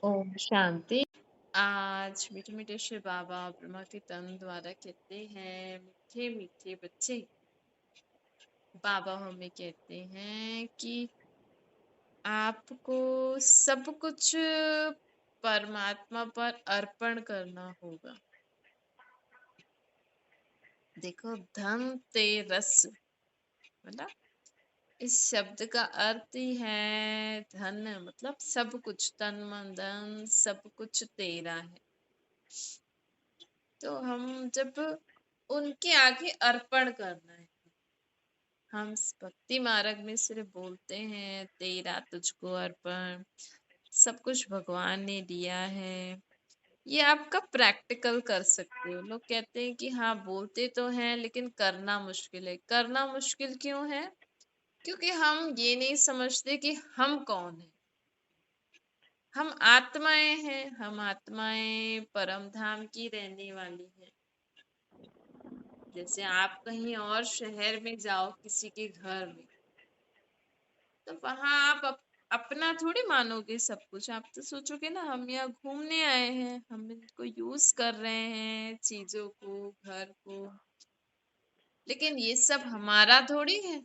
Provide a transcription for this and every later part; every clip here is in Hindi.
ओम शांति। आज मीठे मीठे से बाबा ब्रह्मा के तन द्वारा कहते हैं, मीठे मीठे बच्चे, बाबा हमें कहते हैं कि आपको सब कुछ परमात्मा पर अर्पण करना होगा। देखो, धन तेरस मतलब इस शब्द का अर्थ ही है धन, मतलब सब कुछ, तन मन धन सब कुछ तेरा है। तो हम जब उनके आगे अर्पण करना है, हम भक्ति मार्ग में सिर्फ बोलते हैं तेरा तुझको अर्पण, सब कुछ भगवान ने दिया है। ये आपका प्रैक्टिकल कर सकते हो। लोग कहते हैं कि हाँ बोलते तो हैं लेकिन करना मुश्किल है। करना मुश्किल क्यों है? क्योंकि हम ये नहीं समझते कि हम कौन है। हम आत्माएं हैं, हम आत्माएं परम धाम की रहने वाली हैं। जैसे आप कहीं और शहर में जाओ किसी के घर में, तो वहां आप अपना थोड़ी मानोगे सब कुछ। आप तो सोचोगे ना हम यहाँ घूमने आए हैं, हम इनको यूज कर रहे हैं चीजों को, घर को, लेकिन ये सब हमारा थोड़ी है।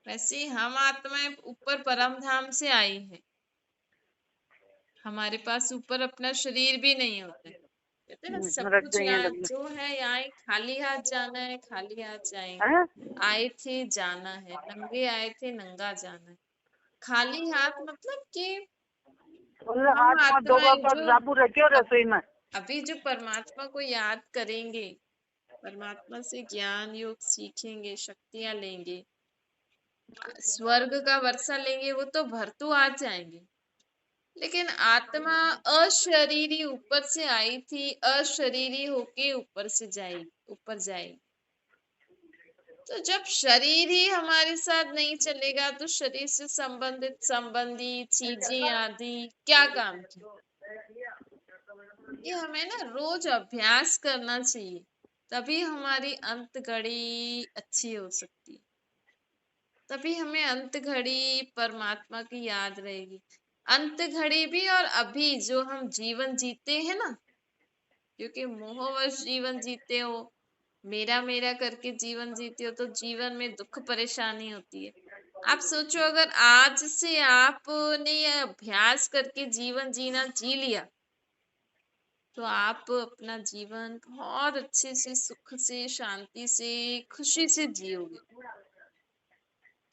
वैसे ही हम आत्माएं ऊपर परम धाम से आई है, हमारे पास ऊपर अपना शरीर भी नहीं होता है। कहते हैं ना सब रख कुछ दो यहाँ यहाँ डब्बे। जो है, यहाँ ही खाली हाथ जाना है, खाली हाथ जाएंगे। हैं? आए थे जाना है, नंगे आए थे नंगा जाना है। खाली हाथ मतलब कि बोले हम हाथ में धोबा आत्माएं पर जो साबु रखियो अब रसोई में। अभी जो परमात्मा को याद करेंगे, परमात्मा से ज्ञान योग सीखेंगे, शक्तियां लेंगे, स्वर्ग का वर्षा लेंगे, वो तो भरतू आ जाएंगे। लेकिन आत्मा अशरीरी ऊपर से आई थी, अशरीरी होके ऊपर से जाएगी, ऊपर जाएगी। तो जब शरीर ही हमारे साथ नहीं चलेगा तो शरीर से संबंधित संबंधी चीजें आदि क्या काम की। ये हमें ना रोज अभ्यास करना चाहिए, तभी हमारी अंत घड़ी अच्छी हो सकती है। तभी हमें अंत घड़ी परमात्मा की याद रहेगी। अंत घड़ी भी और अभी जो हम जीवन जीते हैं ना, क्योंकि मोहवश जीवन जीते हो, मेरा मेरा करके जीवन जीते हो, तो जीवन में दुख परेशानी होती है। आप सोचो अगर आज से आपने ये अभ्यास करके जीवन जीना जी लिया, तो आप अपना जीवन बहुत अच्छे से, सुख से, शांति से, खुशी से जियोगे।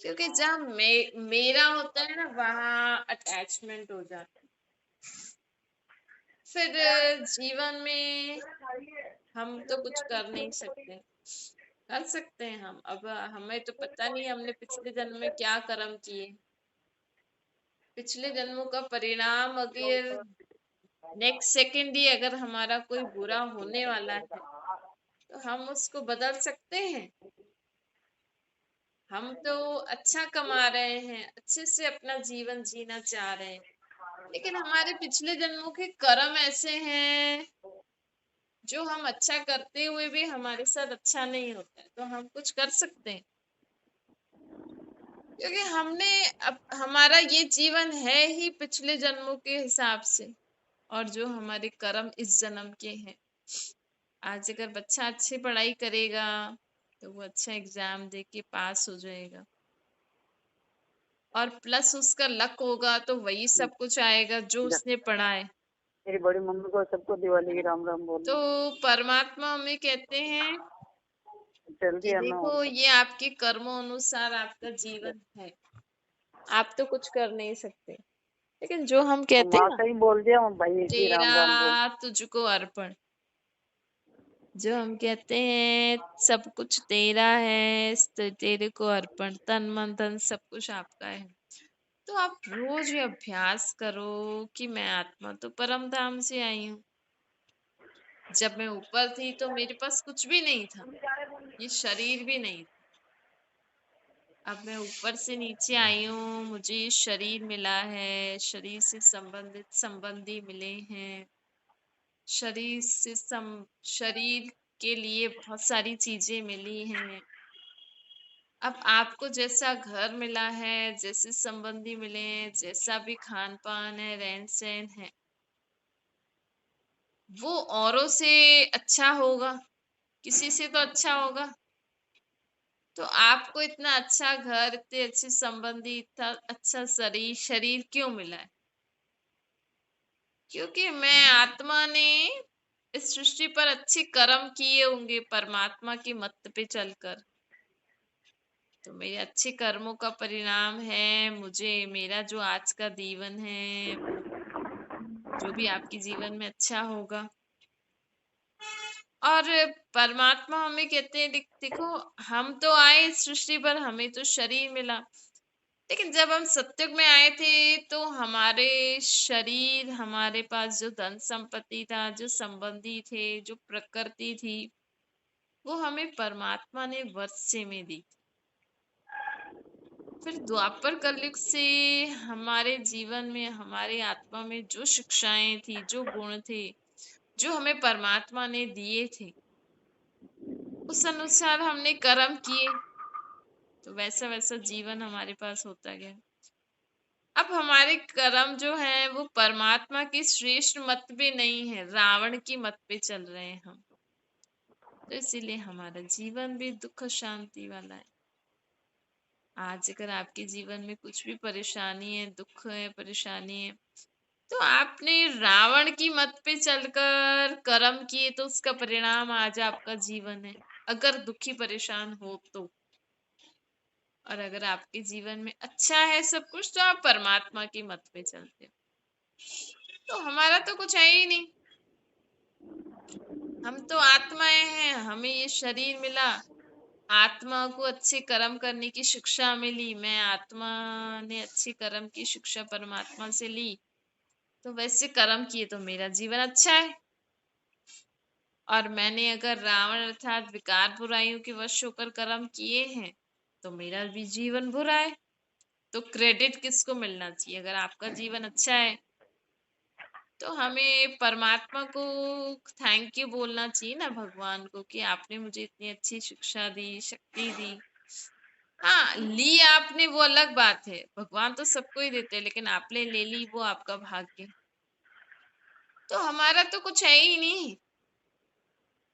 क्योंकि जहाँ मेरा होता है ना, वहाँ अटैचमेंट हो जाती है। फिर जीवन में हम तो कुछ कर नहीं सकते। कर सकते हैं हम, अब हमें तो पता नहीं हमने पिछले जन्म में क्या कर्म किए। पिछले जन्मों का परिणाम अगर नेक्स्ट सेकंड ही अगर हमारा कोई बुरा होने वाला है, तो हम उसको बदल सकते हैं? हम तो अच्छा कमा रहे हैं, अच्छे से अपना जीवन जीना चाह रहे हैं, लेकिन हमारे पिछले जन्मों के कर्म ऐसे हैं जो हम अच्छा करते हुए भी हमारे साथ अच्छा नहीं होता है। तो हम कुछ कर सकते हैं? क्योंकि हमने अब हमारा ये जीवन है ही पिछले जन्मों के हिसाब से, और जो हमारे कर्म इस जन्म के हैं। आज अगर बच्चा अच्छी पढ़ाई करेगा तो वो अच्छा एग्जाम दे के पास हो जाएगा, और प्लस उसका लक होगा तो वही सब कुछ आएगा जो उसने पढ़ा है मेरी बड़ी मम्मी को सबको दिवाली की ना। राम राम तो बोलना। परमात्मा हमें कहते हैं जल्दी कि आना देखो, और ये आपके कर्मों अनुसार आपका जीवन है, आप तो कुछ कर नहीं सकते। लेकिन जो हम तो कहते हैं माँ ना, का ही बोल दिया मैं भाई जी तेरा राम राम बोल। तुझको अर्पण, जो हम कहते हैं सब कुछ तेरा है, तेरे को अर्पण, तन मन धन सब कुछ आपका है। तो आप रोज ये अभ्यास करो कि मैं आत्मा तो परम धाम से आई हूँ। जब मैं ऊपर थी तो मेरे पास कुछ भी नहीं था, ये शरीर भी नहीं था। अब मैं ऊपर से नीचे आई हूँ, मुझे ये शरीर मिला है, शरीर से संबंधित संबंधी मिले हैं, शरीर के लिए बहुत सारी चीजें मिली हैं। अब आपको जैसा घर मिला है, जैसे संबंधी मिले हैं, जैसा भी खान पान है, रहन सहन है, वो औरों से अच्छा होगा, किसी से तो अच्छा होगा। तो आपको इतना अच्छा घर, इतने अच्छे संबंधी, इतना अच्छा शरीर शरीर क्यों मिला है? क्योंकि मैं आत्मा ने इस सृष्टि पर अच्छे कर्म किए होंगे परमात्मा के मत पे चलकर। तो मेरे अच्छे कर्मों का परिणाम है मुझे मेरा जो आज का जीवन है, वो जो भी आपके जीवन में अच्छा होगा। और परमात्मा हमें कहते हैं, देखो, हम तो आए इस सृष्टि पर, हमें तो शरीर मिला, लेकिन जब हम सत्युग में आए थे तो हमारे शरीर, हमारे पास जो धन संपत्ति था, जो संबंधी थे, जो प्रकृति थी, वो हमें परमात्मा ने वर्षे में दी। फिर द्वापर कलयुग से हमारे जीवन में, हमारे आत्मा में जो शिक्षाएं थी, जो गुण थे, जो हमें परमात्मा ने दिए थे, उस अनुसार हमने कर्म किए, तो वैसा वैसा जीवन हमारे पास होता गया। अब हमारे कर्म जो है वो परमात्मा की श्रेष्ठ मत पे नहीं है, रावण की मत पे चल रहे हैं हम। तो इसीलिए हमारा जीवन भी दुख शांति वाला है। आज अगर आपके जीवन में कुछ भी परेशानी है, दुख है, परेशानी है, तो आपने रावण की मत पे चलकर कर्म किए, तो उसका परिणाम आज आपका जीवन है। अगर दुखी परेशान हो तो, और अगर आपके जीवन में अच्छा है सब कुछ, तो आप परमात्मा की मत पे चलते हो। तो हमारा तो कुछ है ही नहीं, हम तो आत्माएं हैं, हमें ये शरीर मिला, आत्मा को अच्छे कर्म करने की शिक्षा मिली, मैं आत्मा ने अच्छे कर्म की शिक्षा परमात्मा से ली, तो वैसे कर्म किए तो मेरा जीवन अच्छा है। और मैंने अगर रावण अर्थात विकार बुराइयों के वश होकर कर्म किए हैं, तो मेरा भी जीवन बुरा है। तो क्रेडिट किसको मिलना चाहिए? अगर आपका जीवन अच्छा है तो हमें परमात्मा को थैंक यू बोलना चाहिए ना, भगवान को, कि आपने मुझे इतनी अच्छी शिक्षा दी, शक्ति दी। हाँ, ली आपने वो अलग बात है, भगवान तो सबको ही देते हैं, लेकिन आपने ले ली वो आपका भाग्य। तो हमारा तो कुछ है ही नहीं।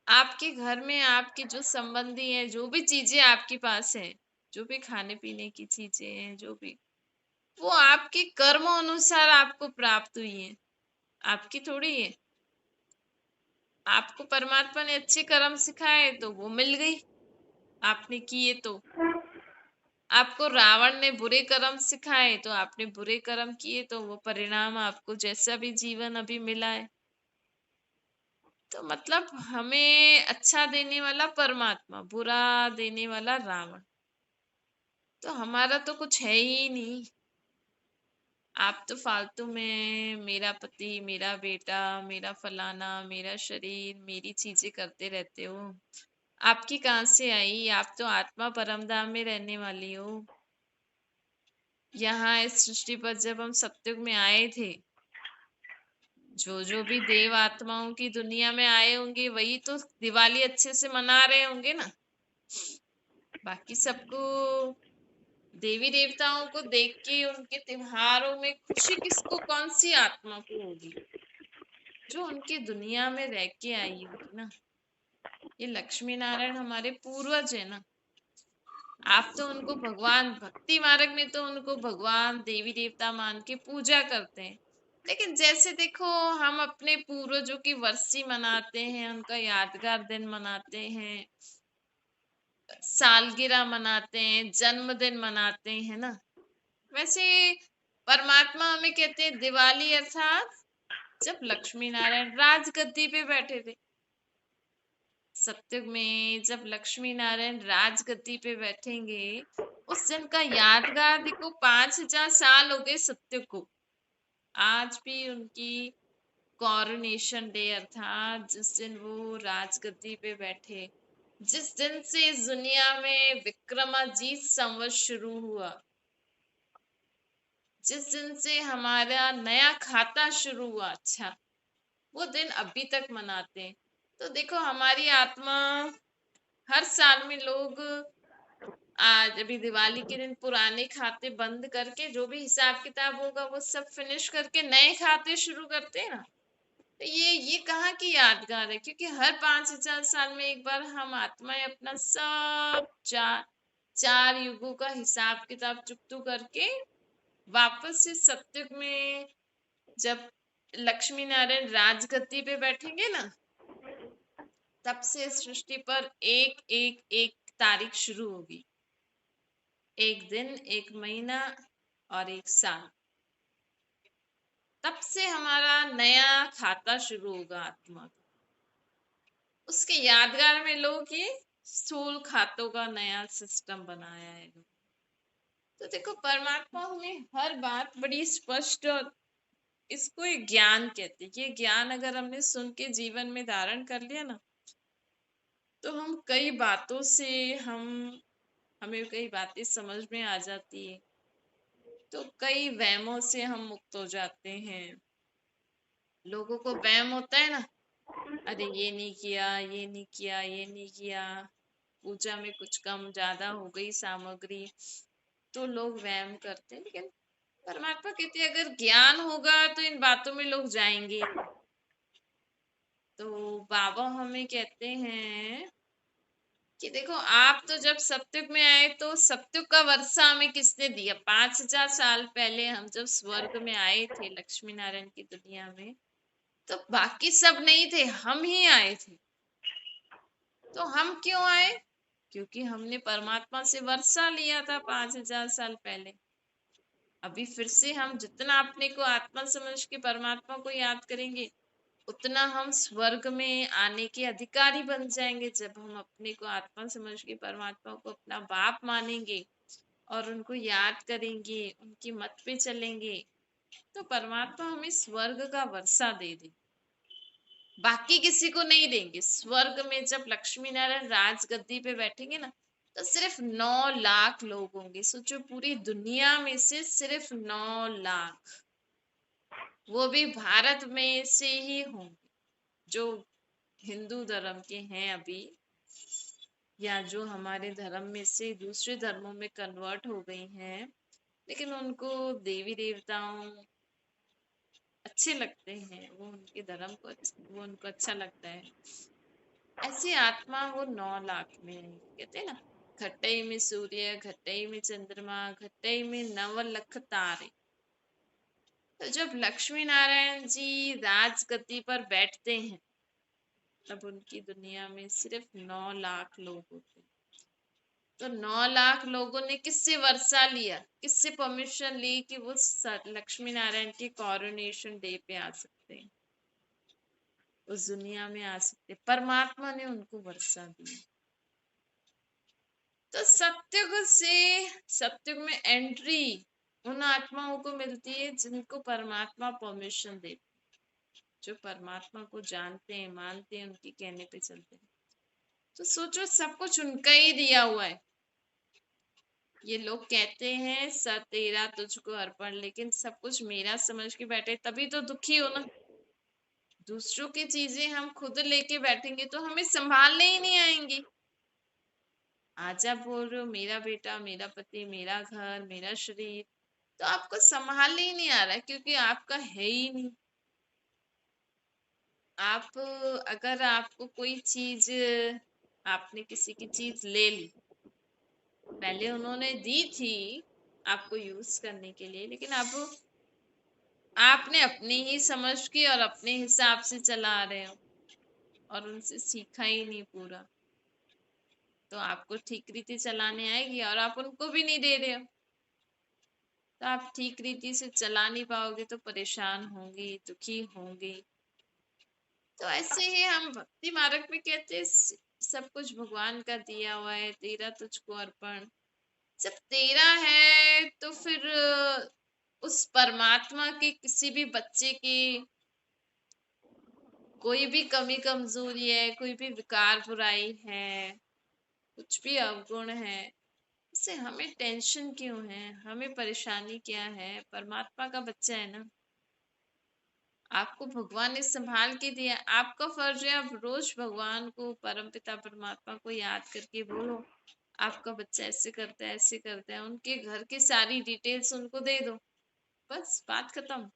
आपके घर में आपके जो संबंधी हैं, जो भी चीजें आपके पास है, जो भी खाने पीने की चीजें हैं, जो भी, वो आपके कर्म अनुसार आपको प्राप्त हुई है, आपकी थोड़ी है। आपको परमात्मा ने अच्छे कर्म सिखाए तो वो मिल गई, आपने किए तो। आपको रावण ने बुरे कर्म सिखाए तो आपने बुरे कर्म किए, तो वो परिणाम आपको जैसा भी जीवन अभी मिला है। तो मतलब हमें अच्छा देने वाला परमात्मा, बुरा देने वाला रावण। तो हमारा तो कुछ है ही नहीं। आप तो फालतू में मेरा पति, मेरा बेटा, मेरा फलाना, मेरा शरीर, मेरी चीजें करते रहते हो। आपकी कहाँ से आई? आप तो आत्मा परम धाम में रहने वाली हो। यहाँ इस सृष्टि पर जब हम सतयुग में आए थे, जो जो भी देव आत्माओं की दुनिया में आए होंगे, वही तो दिवाली अच्छे से मना रहे होंगे ना। बाकी सबको, देवी देवताओं को देख के उनके त्योहारों में खुशी किसको, कौन सी आत्मा को होगी? जो उनकी दुनिया में रह के आई होगी ना। ये लक्ष्मी नारायण हमारे पूर्वज है ना। आप तो उनको भगवान, भक्ति मार्ग में तो उनको भगवान देवी देवता मान के पूजा करते हैं, लेकिन जैसे देखो, हम अपने पूर्वजों की वर्षी मनाते हैं, उनका यादगार दिन मनाते हैं, सालगिरह मनाते हैं, जन्मदिन मनाते हैं ना। वैसे परमात्मा हमें कहते हैं दिवाली, अर्थात जब लक्ष्मी नारायण राजगद्दी पे बैठे थे। सत्युग में जब लक्ष्मी नारायण राजगद्दी पे बैठेंगे, उस दिन का यादगार देखो, 5000 साल हो गए सत्युग को। आज भी उनकी कॉरोनेशन डे, अर्थात जिस दिन वो राजगद्दी पे बैठे, जिस दिन से इस दुनिया में विक्रमाजीत संवत शुरू हुआ, जिस दिन से हमारा नया खाता शुरू हुआ, अच्छा, वो दिन अभी तक मनाते हैं। तो देखो, हमारी आत्मा, हर साल में लोग आज अभी दिवाली के दिन पुराने खाते बंद करके जो भी हिसाब किताब होगा वो सब फिनिश करके नए खाते शुरू करते हैं ना। तो ये कहाँ की यादगार है, क्योंकि हर 5,000 साल में एक बार हम आत्माएं अपना सब चार युगों का हिसाब किताब चुकतू करके वापस से सत्युग में, जब लक्ष्मी नारायण राजगद्दी पे बैठेंगे ना, तब से सृष्टि पर एक एक एक तारीख शुरू होगी। एक दिन, एक महीना और एक साल। तब से हमारा नया खाता शुरू होगा आत्मा का। उसके यादगार में लोग ये स्थूल खातों का नया सिस्टम बनाया है। तो देखो, परमात्मा हमें हर बात बड़ी स्पष्ट, और इसको एक ज्ञान कहते हैं। ये ज्ञान अगर हमने सुन के जीवन में धारण कर लिया ना, तो हम कई बातों से हमें कई बातें समझ में आ जाती है। तो कई वहमों से हम मुक्त हो जाते हैं। लोगों को वहम होता है ना, अरे ये नहीं किया, ये नहीं किया, ये नहीं किया, पूजा में कुछ कम ज्यादा हो गई सामग्री, तो लोग वहम करते हैं। लेकिन परमात्मा कहते हैं अगर ज्ञान होगा तो इन बातों में लोग जाएंगे ही नहीं। तो बाबा हमें कहते हैं कि देखो, आप तो जब सत्युग में आए तो सत्युग का वर्षा हमें किसने दिया? 5,000 साल पहले हम जब स्वर्ग में आए थे लक्ष्मी नारायण की दुनिया में, तो बाकी सब नहीं थे, हम ही आए थे। तो हम क्यों आए? क्योंकि हमने परमात्मा से वर्षा लिया था 5,000 साल पहले। अभी फिर से हम जितना अपने को आत्मा समझ के परमात्मा को याद करेंगे, उतना हम स्वर्ग में आने के अधिकारी बन जाएंगे। जब हम अपने को आत्मा समझ के परमात्मा को अपना बाप मानेंगे और उनको याद करेंगे, उनकी मत पे चलेंगे, तो परमात्मा हमें स्वर्ग का वर्षा दे दे, बाकी किसी को नहीं देंगे। स्वर्ग में जब लक्ष्मी नारायण राज गद्दी पे बैठेंगे ना, तो सिर्फ 9 लाख लोग होंगे। सोचो, पूरी दुनिया में से सिर्फ 9 लाख, वो भी भारत में से ही होंगे, जो हिंदू धर्म के हैं अभी, या जो हमारे धर्म में से दूसरे धर्मों में कन्वर्ट हो गई हैं, लेकिन उनको देवी देवताओं अच्छे लगते हैं, वो उनके धर्म को वो उनको अच्छा लगता है। ऐसी आत्मा वो 9 लाख में है। कहते हैं ना, घटई में सूर्य, घटई में चंद्रमा, घटई में 9 लख तारे। तो जब लक्ष्मी नारायण जी राजगद्दी पर बैठते हैं, तब उनकी दुनिया में सिर्फ 9 लाख लोग होते हैं। तो 9 लाख लोगों ने किससे वर्षा लिया, किससे परमिशन ली कि वो लक्ष्मी नारायण के कॉरोनेशन डे पे आ सकते हैं, उस दुनिया में आ सकते हैं? परमात्मा ने उनको वर्षा दी। तो सत्युग में एंट्री उन आत्माओं को मिलती है जिनको परमात्मा परमिशन देते, जो परमात्मा को जानते हैं, मानते हैं, उनके कहने पे चलते हैं। तो सोचो, सब कुछ उनका ही दिया हुआ है। ये लोग कहते हैं स तेरा तुझको अर्पण, लेकिन सब कुछ मेरा समझ के बैठे, तभी तो दुखी हो ना। दूसरों की चीजें हम खुद लेके बैठेंगे तो हमें संभालने ही नहीं आएंगी। आज आप बोल रहे हो मेरा बेटा, मेरा पति, मेरा घर, मेरा शरीर, तो आपको संभालने ही नहीं आ रहा है, क्योंकि आपका है ही नहीं। आप अगर आपको कोई चीज, आपने किसी की चीज ले ली, पहले उन्होंने दी थी आपको यूज करने के लिए, लेकिन अब आपने अपनी ही समझ की और अपने हिसाब से चला रहे हो, और उनसे सीखा ही नहीं पूरा, तो आपको ठीक रीति चलाने आएगी और आप उनको भी नहीं दे रहे हो, तो आप ठीक रीति से चला नहीं पाओगे, तो परेशान होंगे, दुखी होंगे। तो ऐसे ही हम भक्ति मार्ग में कहते हैं सब कुछ भगवान का दिया हुआ है, तेरा तुझको अर्पण। जब तेरा है तो फिर उस परमात्मा के किसी भी बच्चे की कोई भी कमी कमजोरी है, कोई भी विकार बुराई है, कुछ भी अवगुण है, इससे हमें टेंशन क्यों है, हमें परेशानी क्या है? परमात्मा का बच्चा है ना, आपको भगवान ने संभाल के दिया। आपका फर्ज है आप रोज भगवान को, परमपिता परमात्मा को याद करके बोलो आपका बच्चा ऐसे करता है, उनके घर की सारी डिटेल्स उनको दे दो, बस बात खत्म।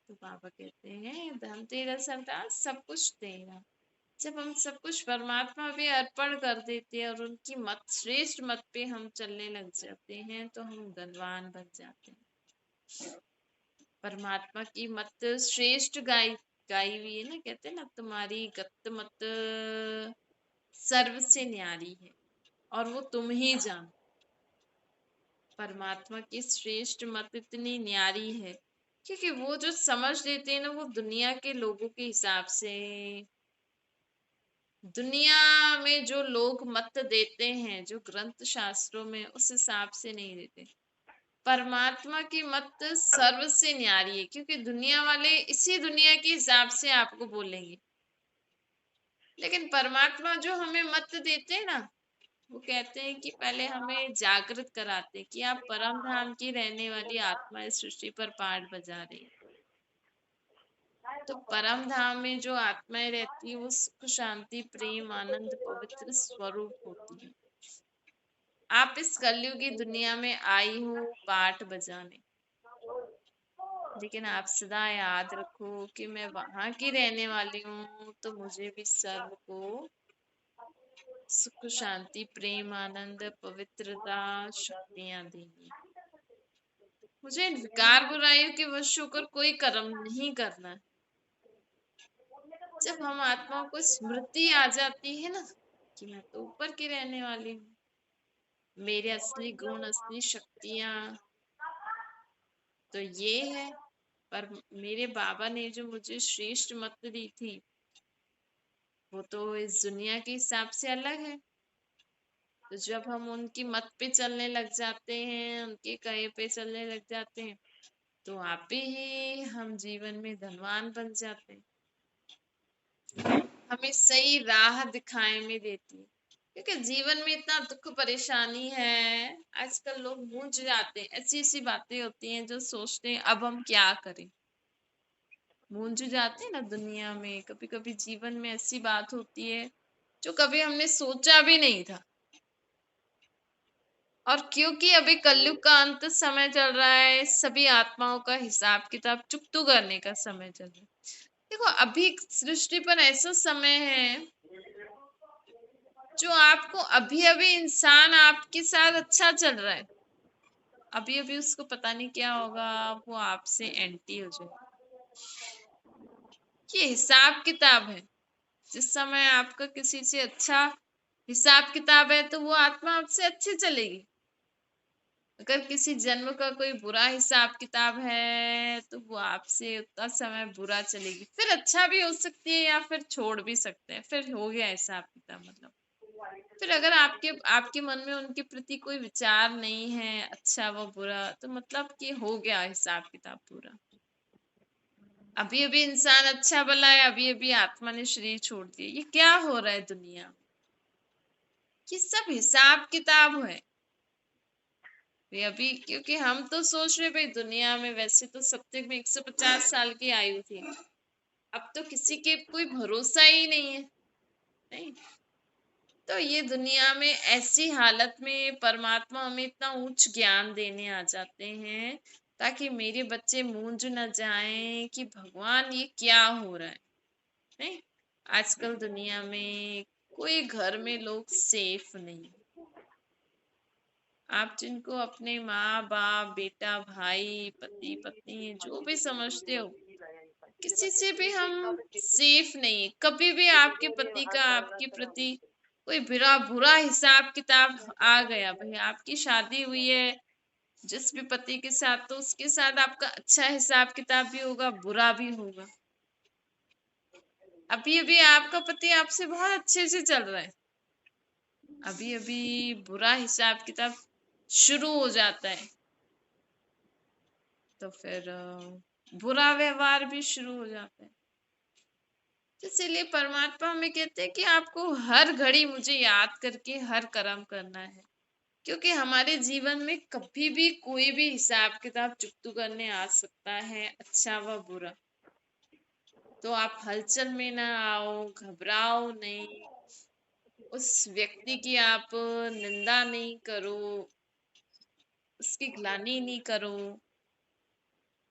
तो पापा कहते हैं धनतेरस अवतार सब कुछ देगा। जब हम सब कुछ परमात्मा पे अर्पण कर देते हैं और उनकी मत श्रेष्ठ मत पे हम चलने लग जाते हैं तो हम धनवान बन जाते हैं। परमात्मा की मत श्रेष्ठ गाई हुई है ना, कहते हैं ना तुम्हारी गत मत सर्व से न्यारी है और वो तुम ही जानो। परमात्मा की श्रेष्ठ मत इतनी न्यारी है क्योंकि वो जो समझ लेते हैं ना, वो दुनिया के लोगों के हिसाब से, दुनिया में जो लोग मत देते हैं, जो ग्रंथ शास्त्रों में, उस हिसाब से नहीं देते। परमात्मा की मत सर्व से न्यारी है क्योंकि दुनिया वाले इसी दुनिया के हिसाब से आपको बोलेंगे, लेकिन परमात्मा जो हमें मत देते हैं ना, वो कहते हैं कि पहले हमें जागृत कराते हैं कि आप परम धाम की रहने वाली आत्मा इस सृष्टि पर पाठ बजा रही है। तो परम धाम में जो आत्माएं रहती है वो सुख शांति प्रेम आनंद पवित्र स्वरूप होती है। आप इस कलयुगी दुनिया में आई हो पाठ बजाने, लेकिन आप सदा याद रखो कि मैं वहां की रहने वाली हूँ, तो मुझे भी सर्व को सुख शांति प्रेम आनंद पवित्रता शक्तियां देंगी। मुझे इन विकार बुराइयों के वश होकर कोई कर्म नहीं करना है। जब हम आत्माओं को स्मृति आ जाती है ना कि मैं तो ऊपर की रहने वाली हूँ, मेरे असली गुण असली शक्तियां तो ये है, पर मेरे बाबा ने जो मुझे श्रेष्ठ मत दी थी वो तो इस दुनिया के हिसाब से अलग है। तो जब हम उनकी मत पे चलने लग जाते हैं, उनके कहे पे चलने लग जाते हैं, तो आप ही हम जीवन में धनवान बन जाते हैं। हमें सही राह दिखाए में देती है क्योंकि जीवन में इतना दुख परेशानी है। आजकल लोग मूंझ जाते हैं, ऐसी ऐसी बातें होती हैं जो सोचते हैं अब हम क्या करें। मूंझ जाते हैं ना दुनिया में, कभी कभी जीवन में ऐसी बात होती है जो कभी हमने सोचा भी नहीं था। और क्योंकि अभी कलयुग का अंत समय चल रहा है, सभी आत्माओं का हिसाब किताब चुकतू करने का समय चल रहा है। देखो अभी सृष्टि पर ऐसा समय है जो आपको अभी अभी इंसान आपके साथ अच्छा चल रहा है, अभी अभी उसको पता नहीं क्या होगा, वो आपसे एंटी हो जाए। ये हिसाब किताब है। जिस समय आपका किसी से अच्छा हिसाब किताब है तो वो आत्मा आपसे अच्छी चलेगी। अगर किसी जन्म का कोई बुरा हिसाब किताब है तो वो आपसे उतना समय बुरा चलेगी, फिर अच्छा भी हो सकती है या फिर छोड़ भी सकते हैं, फिर हो गया हिसाब किताब। मतलब फिर अगर आपके आपके मन में उनके प्रति कोई विचार नहीं है अच्छा व बुरा, तो मतलब कि हो गया हिसाब किताब पूरा। अभी अभी इंसान अच्छा भला है, अभी अभी आत्मा ने शरीर छोड़ दिया, ये क्या हो रहा है दुनिया में? ये सब हिसाब किताब है। ये अभी क्योंकि हम तो सोच रहे भाई दुनिया में वैसे तो सत्य में 150 साल की आयु थी, अब तो किसी के कोई भरोसा ही नहीं है। नहीं, तो ये दुनिया में ऐसी हालत में परमात्मा हमें इतना उच्च ज्ञान देने आ जाते हैं ताकि मेरे बच्चे मूंझ न जाएं कि भगवान ये क्या हो रहा है। नहीं, आजकल दुनिया में कोई घर में लोग सेफ नहीं। आप जिनको अपने माँ बाप बेटा भाई पति पत्नी जो भी समझते हो, किसी से भी हम सेफ नहीं। कभी भी आपके पति का आपके प्रति कोई बुरा बुरा हिसाब किताब आ गया, भाई आपकी शादी हुई है जिस भी पति के साथ, तो उसके साथ आपका अच्छा हिसाब किताब भी होगा बुरा भी होगा। अभी अभी आपका पति आपसे बहुत अच्छे से चल रहा है, अभी अभी बुरा हिसाब किताब शुरू हो जाता है तो फिर बुरा व्यवहार भी शुरू हो जाता है। तो इसीलिए परमात्मा हमें कहते हैं कि आपको हर घड़ी मुझे याद करके हर कर्म करना है, क्योंकि हमारे जीवन में कभी भी कोई भी हिसाब किताब चुकतू करने आ सकता है, अच्छा व बुरा। तो आप हलचल में ना आओ, घबराओ नहीं, उस व्यक्ति की आप निंदा नहीं करो, उसकी ग्लानि नहीं करो।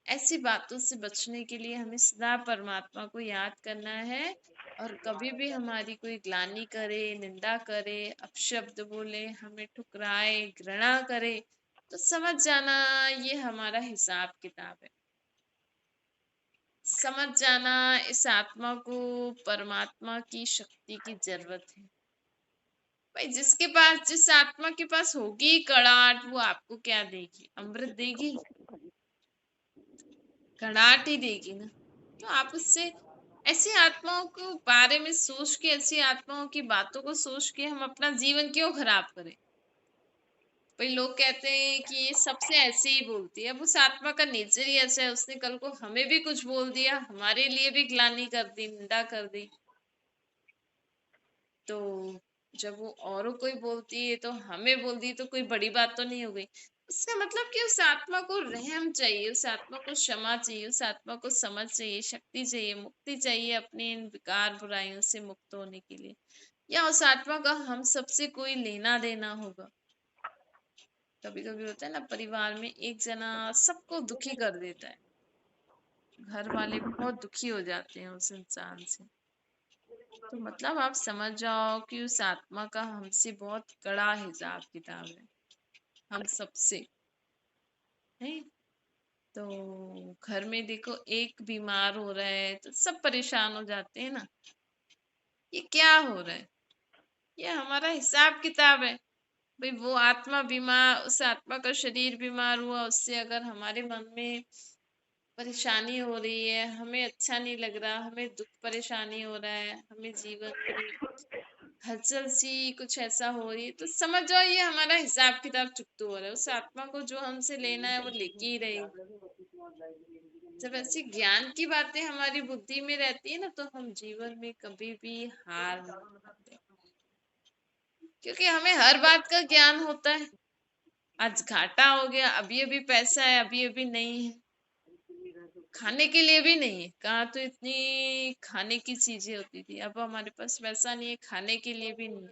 ऐसी बातों से बचने के लिए हमें सदा परमात्मा को याद करना है। और कभी भी हमारी कोई ग्लानि करे, निंदा करे, अपशब्द बोले, हमें ठुकराए, घृणा करे, तो समझ जाना ये हमारा हिसाब किताब है। समझ जाना इस आत्मा को परमात्मा की शक्ति की जरूरत है। भाई जिस आत्मा के पास होगी कड़ाहट, वो आपको क्या देगी? अमृत देगी? कड़ाहट ही देगी ना। तो आप उससे ऐसी आत्माओं को बारे में सोच के, ऐसी आत्माओं की बातों को सोच के हम अपना जीवन क्यों खराब करें? भाई लोग कहते हैं कि ये सबसे ऐसे ही बोलती है। अब उस आत्मा का नेचर ही ऐसा है, उसने कल को हमें भी कुछ बोल दिया, हमारे लिए भी ग्लानि कर दी, निंदा कर दी, तो जब वो औरों को ही बोलती है तो हमें बोल दी, तो कोई बड़ी बात तो नहीं हो गई। उसका मतलब कि उस आत्मा को रहम चाहिए, उस आत्मा को क्षमा चाहिए, उस आत्मा को समझ चाहिए, शक्ति चाहिए, मुक्ति चाहिए अपनी इन विकार बुराइयों से मुक्त होने के लिए। या उस आत्मा का हम सबसे कोई लेना देना होगा। कभी कभी होता है ना, परिवार में एक जना सबको दुखी कर देता है, घर वाले बहुत दुखी हो जाते हैं उस इंसान से। तो मतलब आप समझ जाओ कि उस आत्मा का हमसे बहुत कड़ा हिसाब किताब है, हम सबसे है। तो घर में देखो एक बीमार हो रहा है तो सब परेशान हो जाते हैं ना, ये क्या हो रहा है? ये हमारा हिसाब किताब है। भाई वो आत्मा बीमार, उस आत्मा का शरीर बीमार हुआ, उससे अगर हमारे मन में परेशानी हो रही है, हमें अच्छा नहीं लग रहा, हमें दुख परेशानी हो रहा है, हमें जीवन में हलचल सी कुछ ऐसा हो रही है, तो समझ जाओ ये हमारा हिसाब किताब चुकता हो रहा है। उस आत्मा को जो हमसे लेना है वो लेके ही रहेगी। जब ऐसी ज्ञान की बातें हमारी बुद्धि में रहती है ना, तो हम जीवन में कभी भी हार नहीं मानते, क्योंकि हमें हर बात का ज्ञान होता है। आज घाटा हो गया, अभी अभी पैसा है, अभी अभी नहीं है, खाने के लिए भी नहीं है। कहाँ तो इतनी खाने की चीजें होती थी, अब हमारे पास वैसा नहीं है, खाने के लिए भी नहीं है।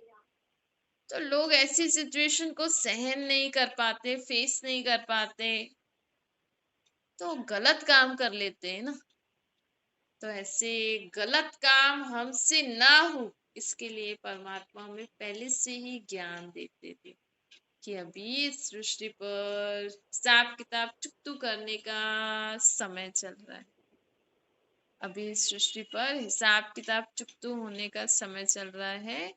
तो लोग ऐसी सिचुएशन को सहन नहीं कर पाते, फेस नहीं कर पाते, तो गलत काम कर लेते हैं ना। तो ऐसे गलत काम हमसे ना हो, इसके लिए परमात्मा हमें पहले से ही ज्ञान देते थे कि अभी इस सृष्टि पर हिसाब किताब चुकतू करने का समय चल रहा है। अभी इस सृष्टि पर हिसाब किताब चुकतू होने का समय चल रहा है।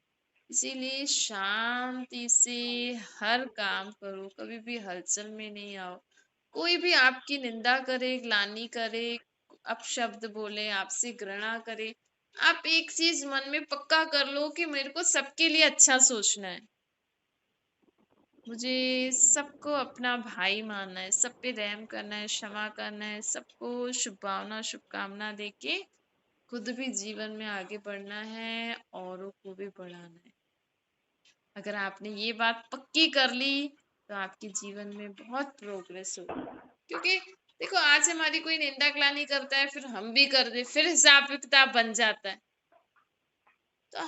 इसीलिए शांति से हर काम करो, कभी भी हलचल में नहीं आओ। कोई भी आपकी निंदा करे, ग्लानि करे, अपशब्द बोले, आपसे घृणा करे, आप एक चीज मन में पक्का कर लो कि मेरे को सबके लिए अच्छा सोचना है, मुझे सबको अपना भाई मानना है, सब पे रहम करना है, क्षमा करना है, सबको शुभ भावना शुभकामना देके खुद भी जीवन में आगे बढ़ना है, औरों को भी बढ़ाना है। अगर आपने ये बात पक्की कर ली तो आपके जीवन में बहुत प्रोग्रेस होगी। क्योंकि देखो, आज हमारी कोई निंदा ग्लानि करता है, फिर हम भी कर दे, फिर हिसाब किताब बन जाता है। तो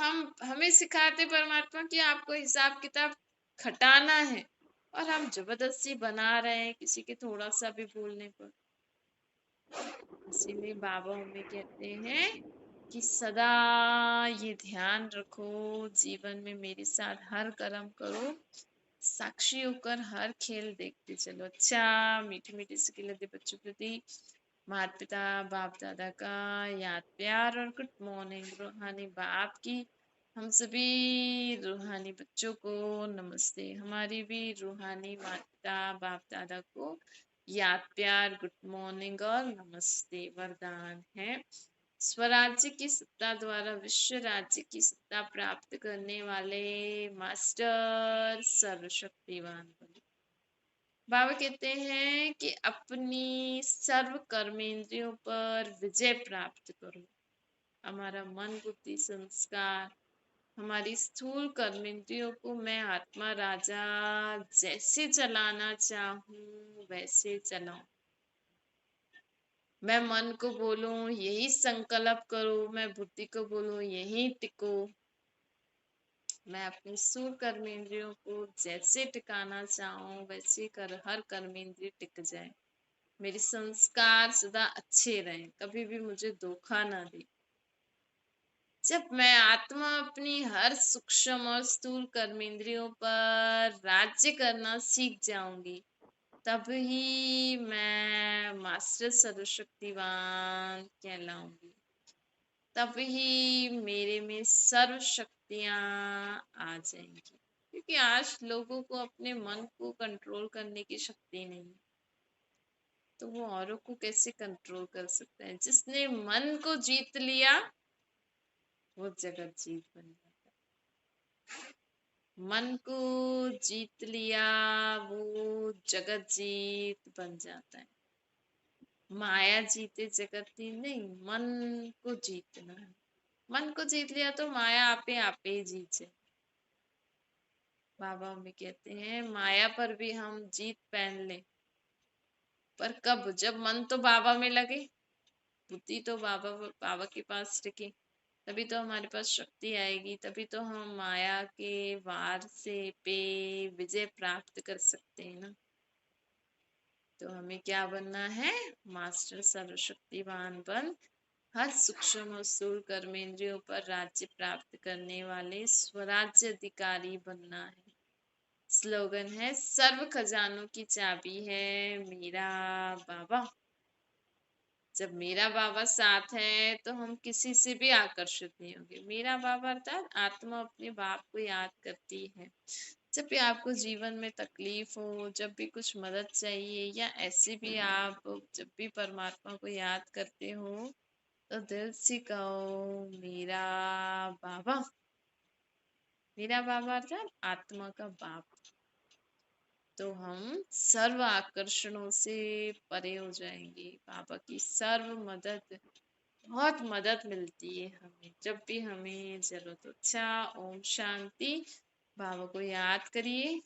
हमें सिखाते परमात्मा कि आपको हिसाब किताब खटाना है, और हम जबरदस्ती बना रहे हैं किसी के थोड़ा सा भी बोलने पर। इसीलिए बाबा हमें कहते हैं कि सदा ये ध्यान रखो, जीवन में मेरे साथ हर कर्म करो, साक्षी होकर हर खेल देखते चलो। अच्छा, मीठी मीठी सी खिलते बच्चों के प्रति माता पिता बाप दादा का याद प्यार और गुड मॉर्निंग रूहानी बाप की। हम सभी रूहानी बच्चों को नमस्ते। हमारी भी रूहानी माता पिता बाप दादा को याद प्यार, गुड मॉर्निंग और नमस्ते वरदान है। स्वराज्य की सत्ता द्वारा विश्व राज्य की सत्ता प्राप्त करने वाले मास्टर सर्वशक्तिवान बने। बाबा कहते हैं कि अपनी सर्व कर्मेंद्रियों पर विजय प्राप्त करो। हमारा मन बुद्धि संस्कार, हमारी स्थूल कर्मेंद्रियों को मैं आत्मा राजा जैसे चलाना चाहूं वैसे चलाऊं। मैं मन को बोलूं यही संकल्प करो, मैं बुद्धि को बोलूं यही टिको। मैं अपनी स्थूल कर्मेंद्रियों को जैसे टिकाना चाहूं वैसे हर कर्मेंद्रिय टिक जाए। मेरे संस्कार सदा अच्छे रहें, कभी भी मुझे धोखा ना दे। जब मैं आत्मा अपनी हर सूक्ष्म और स्थूल कर्मेंद्रियों पर राज्य करना सीख जाऊंगी, तब ही मैं मास्टर सर्वशक्तिवान कहलाऊंगी। तब ही मेरे में सर्व शक्तियां आ जाएंगी। क्योंकि आज लोगों को अपने मन को कंट्रोल करने की शक्ति नहीं है, तो वो औरों को कैसे कंट्रोल कर सकते हैं। जिसने मन को जीत लिया वो जगत जीत बन जाता है। मन को जीत लिया वो जगत जीत बन जाता है। माया जीते जगत जीत नहीं, मन को जीतना है। मन को जीत लिया तो माया आप ही जीत जाए। बाबा हमें कहते हैं माया पर भी हम जीत पहन ले, पर कब? जब मन तो बाबा में लगे, बुद्धि तो बाबा बाबा के पास टिके, तभी तो हमारे पास शक्ति आएगी, तभी तो हम माया के वार से पे विजय प्राप्त कर सकते हैं ना। तो हमें क्या बनना है? मास्टर सर्वशक्तिवान बन हर सूक्ष्म और स्थूल कर्मेंद्रियों पर राज्य प्राप्त करने वाले स्वराज्य अधिकारी बनना है। स्लोगन है सर्व खजानों की चाबी है मेरा बाबा। जब मेरा बाबा साथ है तो हम किसी से भी आकर्षित नहीं होंगे। मेरा बाबा अर्थात आत्मा अपने बाप को याद करती है। जब भी आपको जीवन में तकलीफ हो, जब भी कुछ मदद चाहिए, या ऐसे भी आप जब भी परमात्मा को याद करते हो, तो दिल से कहो मेरा बाबा। मेरा बाबा अर्थात आत्मा का बाप। तो हम सर्व आकर्षणों से परे हो जाएंगे। बाबा की सर्व मदद, बहुत मदद मिलती है हमें जब भी हमें जरूरत हो। अच्छा, ओम शांति। बाबा को याद करिए,